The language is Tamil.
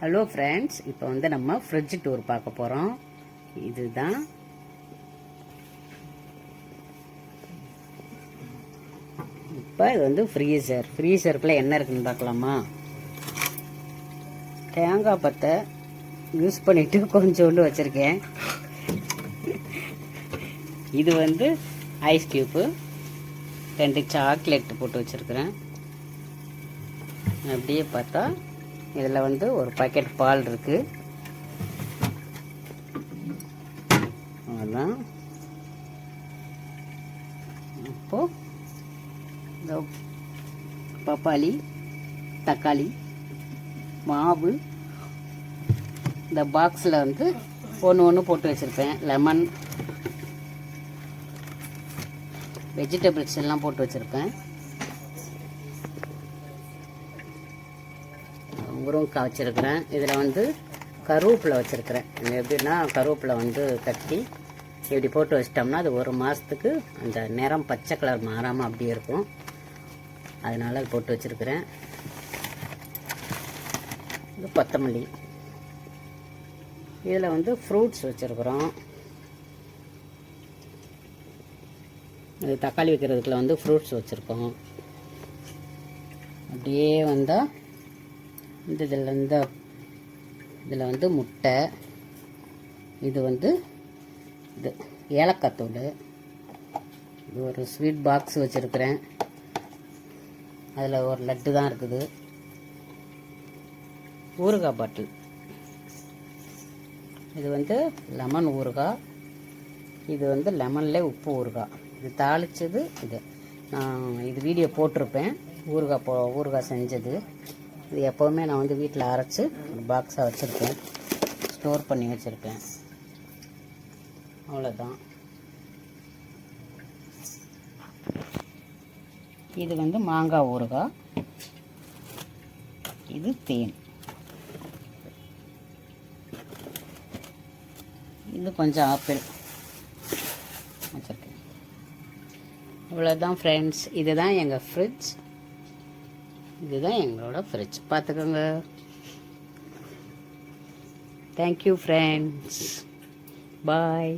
ஹலோ ஃப்ரெண்ட்ஸ், இப்போ வந்து நம்ம ஃப்ரிட்ஜ் டூர் பார்க்க போகிறோம். இதுதான் இப்போ இது வந்து ஃப்ரீசருக்குள்ளே என்ன இருக்குன்னு பார்க்கலாமா. தேங்காய் பத்தை யூஸ் பண்ணிவிட்டு கொஞ்சோண்டு வச்சுருக்கேன். இது வந்து ஐஸ் க்யூப்பு, 2 சாக்லேட் போட்டு வச்சுருக்கிறேன். அப்படியே பார்த்தா இதில் வந்து ஒரு பாக்கெட் பால் இருக்குது. அதான் இப்போது இந்த பப்பாளி, தக்காளி, மாவு இந்த பாக்ஸில் வந்து ஒன்று போட்டு வச்சுருப்பேன். லெமன், வெஜிடபிள்ஸ் எல்லாம் போட்டு வச்சுருப்பேன். முருங்கைக்காய் வச்சுருக்கிறேன். இதில் வந்து கருவேப்பிலை வச்சுருக்கிறேன். எப்படின்னா கருவேப்பிலை வந்து கட்டி இப்படி போட்டு வச்சிட்டோம்னா அது 1 மாதத்துக்கு அந்த நிறம் பச்சை கலர் மாறாமல் அப்படி இருக்கும். அதனால் அது போட்டு வச்சுருக்கிறேன். இது கொத்தமல்லி. இதில் வந்து ஃப்ரூட்ஸ் வச்சுருக்குறோம். இது தக்காளி வைக்கிறதுக்குள்ள வந்து ஃப்ரூட்ஸ் வச்சுருக்கோம். அப்படியே வந்தால் இதில் வந்து முட்டை, இது வந்து இது ஏலக்காய் தூள், இது ஒரு ஸ்வீட் பாக்ஸ் வச்சுருக்கிறேன். அதில் ஒரு லட்டு தான் இருக்குது. ஊறுகாய் பாட்டில், இது வந்து லெமன் ஊறுகாய், இது வந்து லெமன்லேயே உப்பு ஊறுகாய். இது தாளித்தது. நான் இது வீடியோ போட்டிருப்பேன். ஊறுகாய் செஞ்சது. இது எப்போவுமே நான் வந்து வீட்டில் அரைச்சி ஒரு பாக்ஸாக வச்சுருப்பேன், ஸ்டோர் பண்ணி வச்சுருப்பேன். அவ்வளோதான். இது வந்து மாங்காய் ஊறுகாய், இது தேன், இது கொஞ்சம் ஆப்பிள் வச்சுருக்கேன். இவ்வளோதான் ஃப்ரெண்ட்ஸ். இதுதான் எங்கள் ஃப்ரிட்ஜ். இதுதான் எங்களோட ஃப்ரிட்ஜ். பார்த்துக்கோங்க. Thank you friends. பாய்.